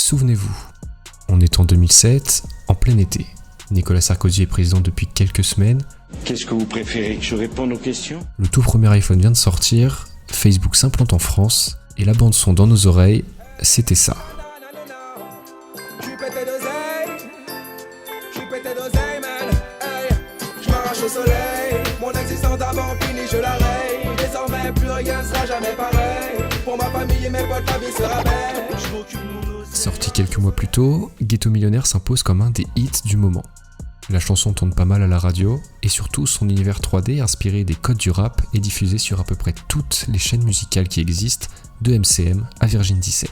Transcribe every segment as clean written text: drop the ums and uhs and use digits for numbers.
Souvenez-vous, on est en 2007, en plein été. Nicolas Sarkozy est président depuis quelques semaines. Qu'est-ce que vous préférez, que je réponde aux questions ? Le tout premier iPhone vient de sortir, Facebook s'implante en France, et la bande-son dans nos oreilles, c'était ça. Sorti quelques mois plus tôt, Ghetto Millionnaire s'impose comme un des hits du moment. La chanson tourne pas mal à la radio, et surtout son univers 3D inspiré des codes du rap est diffusé sur à peu près toutes les chaînes musicales qui existent, de MCM à Virgin 17.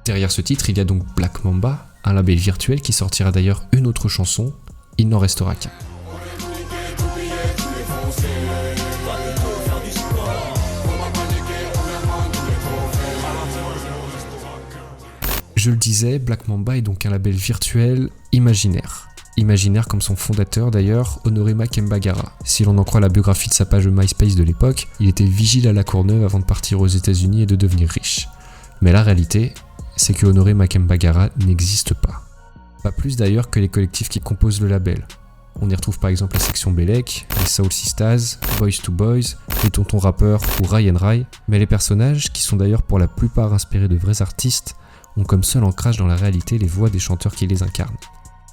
Derrière ce titre, il y a donc Black Mamba, un label virtuel qui sortira d'ailleurs une autre chanson, Il n'en restera qu'un. Je le disais, Black Mamba est donc un label virtuel imaginaire. Imaginaire comme son fondateur d'ailleurs, Honoré Makembagara. Si l'on en croit la biographie de sa page MySpace de l'époque, il était vigile à la Courneuve avant de partir aux États-Unis et de devenir riche. Mais la réalité, c'est que Honoré Makembagara n'existe pas. Pas plus d'ailleurs que les collectifs qui composent le label. On y retrouve par exemple la section Bellec, les Soul Sisters, Boys to Boys, les Tontons Rappeurs ou Rai and Rai, mais les personnages, qui sont d'ailleurs pour la plupart inspirés de vrais artistes, ont comme seul ancrage dans la réalité les voix des chanteurs qui les incarnent.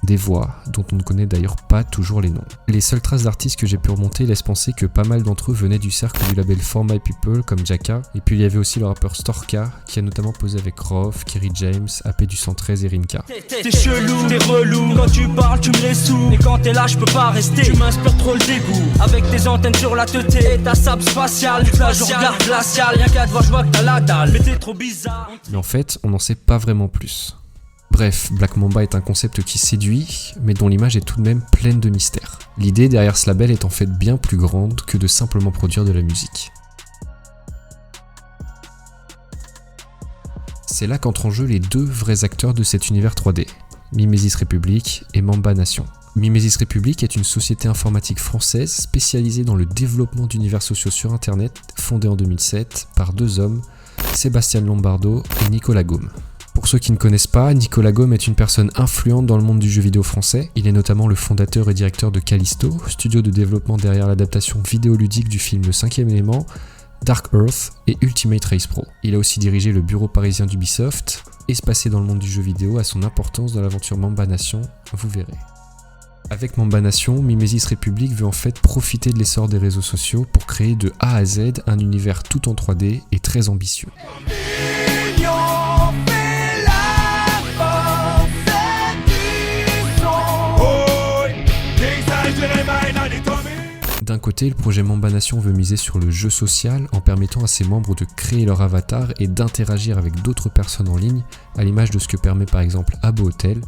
Des voix dont on ne connaît d'ailleurs pas toujours les noms. Les seules traces d'artistes que j'ai pu remonter laissent penser que pas mal d'entre eux venaient du cercle du label For My People comme Jaka, et puis il y avait aussi le rappeur Storka qui a notamment posé avec Rof, Kerry James, AP du 113 et Rinka. T'es chelou, t'es relou, quand tu parles tu me ressous, et quand t'es là je peux pas rester, tu m'inspires trop le dégoût, avec tes antennes sur la tête et ta sable spatiale, toute la journée regarde glacial, rien qu'à te voir je vois que t'as la dalle, mais t'es trop bizarre. Mais en fait, on n'en sait pas vraiment plus. Bref, Black Mamba est un concept qui séduit, mais dont l'image est tout de même pleine de mystères. L'idée derrière ce label est en fait bien plus grande que de simplement produire de la musique. C'est là qu'entrent en jeu les deux vrais acteurs de cet univers 3D, Mimesis Republic et Mamba Nation. Mimesis Republic est une société informatique française spécialisée dans le développement d'univers sociaux sur internet, fondée en 2007 par deux hommes, Sébastien Lombardo et Nicolas Gaume. Pour ceux qui ne connaissent pas, Nicolas Gaume est une personne influente dans le monde du jeu vidéo français. Il est notamment le fondateur et directeur de Callisto, studio de développement derrière l'adaptation vidéoludique du film Le 5e élément, Dark Earth et Ultimate Race Pro. Il a aussi dirigé le bureau parisien d'Ubisoft, espacé dans le monde du jeu vidéo à son importance dans l'aventure Mamba Nation, vous verrez. Avec Mamba Nation, Mimesis Republic veut en fait profiter de l'essor des réseaux sociaux pour créer de A à Z un univers tout en 3D et très ambitieux. D'un côté, le projet Mamba Nation veut miser sur le jeu social en permettant à ses membres de créer leur avatar et d'interagir avec d'autres personnes en ligne, à l'image de ce que permet par exemple Habbo Hotel.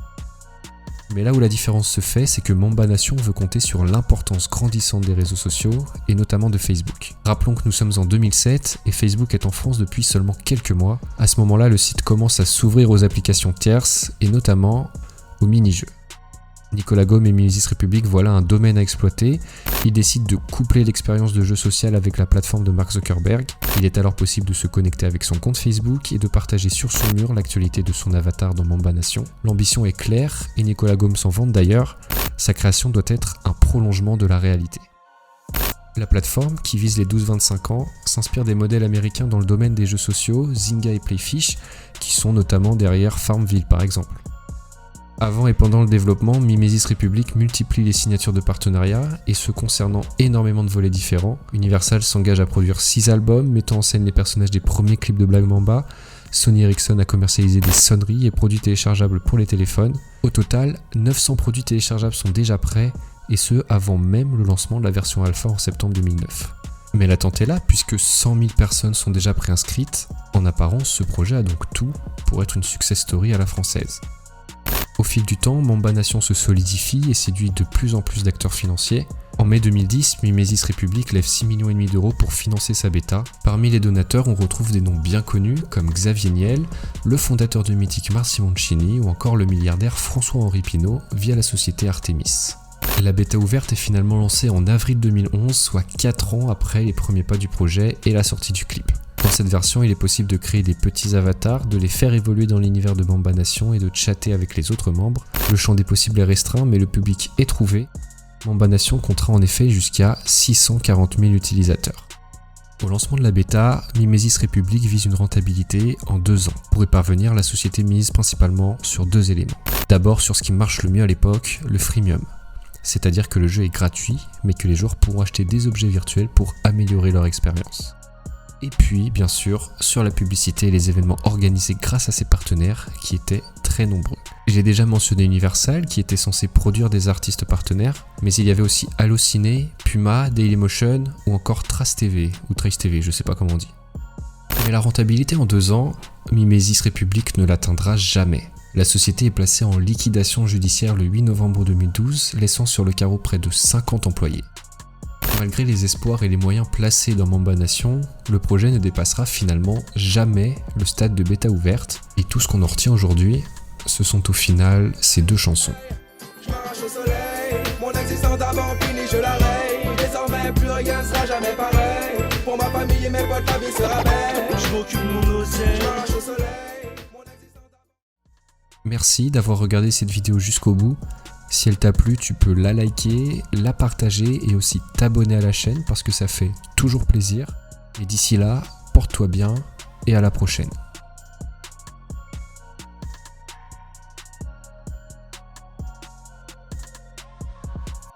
Mais là où la différence se fait, c'est que Mamba Nation veut compter sur l'importance grandissante des réseaux sociaux, et notamment de Facebook. Rappelons que nous sommes en 2007 et Facebook est en France depuis seulement quelques mois. À ce moment-là, le site commence à s'ouvrir aux applications tierces, et notamment aux mini-jeux. Nicolas Gaume et Mimesis Republic voilà un domaine à exploiter. Ils décident de coupler l'expérience de jeu social avec la plateforme de Mark Zuckerberg. Il est alors possible de se connecter avec son compte Facebook et de partager sur son mur l'actualité de son avatar dans Mamba Nation. L'ambition est claire et Nicolas Gaume s'en vante d'ailleurs. Sa création doit être un prolongement de la réalité. La plateforme, qui vise les 12-25 ans, s'inspire des modèles américains dans le domaine des jeux sociaux, Zynga et Playfish, qui sont notamment derrière Farmville par exemple. Avant et pendant le développement, Mimesis Republic multiplie les signatures de partenariat, et ce concernant énormément de volets différents. Universal s'engage à produire 6 albums, mettant en scène les personnages des premiers clips de Black Mamba. Sony Ericsson a commercialisé des sonneries et produits téléchargeables pour les téléphones. Au total, 900 produits téléchargeables sont déjà prêts, et ce avant même le lancement de la version alpha en septembre 2009. Mais l'attente est là, puisque 100 000 personnes sont déjà préinscrites. En apparence, ce projet a donc tout pour être une success story à la française. Au fil du temps, Mamba Nation se solidifie et séduit de plus en plus d'acteurs financiers. En mai 2010, Mimesis Republic lève 6,5 millions d'euros pour financer sa bêta. Parmi les donateurs, on retrouve des noms bien connus comme Xavier Niel, le fondateur de Mythic Mars Simoncini ou encore le milliardaire François-Henri Pinault via la société Artemis. La bêta ouverte est finalement lancée en avril 2011, soit 4 ans après les premiers pas du projet et la sortie du clip. Dans cette version, il est possible de créer des petits avatars, de les faire évoluer dans l'univers de Mamba Nation et de chatter avec les autres membres. Le champ des possibles est restreint, mais le public est trouvé. Mamba Nation comptera en effet jusqu'à 640 000 utilisateurs. Au lancement de la bêta, Mimesis Republic vise une rentabilité en 2 ans. Pour y parvenir, la société mise principalement sur 2 éléments. D'abord sur ce qui marche le mieux à l'époque, le freemium. C'est-à-dire que le jeu est gratuit, mais que les joueurs pourront acheter des objets virtuels pour améliorer leur expérience. Et puis, bien sûr, sur la publicité et les événements organisés grâce à ses partenaires qui étaient très nombreux. J'ai déjà mentionné Universal qui était censé produire des artistes partenaires, mais il y avait aussi Allociné, Puma, Dailymotion ou encore Trace TV, ou Trace TV, je sais pas comment on dit. Mais la rentabilité en 2 ans, Mimesis Republic ne l'atteindra jamais. La société est placée en liquidation judiciaire le 8 novembre 2012, laissant sur le carreau près de 50 employés. Malgré les espoirs et les moyens placés dans Mamba Nation, le projet ne dépassera finalement jamais le stade de bêta ouverte, et tout ce qu'on en retient aujourd'hui, ce sont au final ces 2 chansons. Je marche au soleil, mon existence d'avant finie, je la raye. Désormais plus rien sera jamais pareil. Pour ma famille et mes potes, la vie sera belle. Je m'occupe de mon oseille. Je marche au soleil, mon existence d'avant. Merci d'avoir regardé cette vidéo jusqu'au bout. Si elle t'a plu, tu peux la liker, la partager et aussi t'abonner à la chaîne parce que ça fait toujours plaisir. Et d'ici là, porte-toi bien et à la prochaine.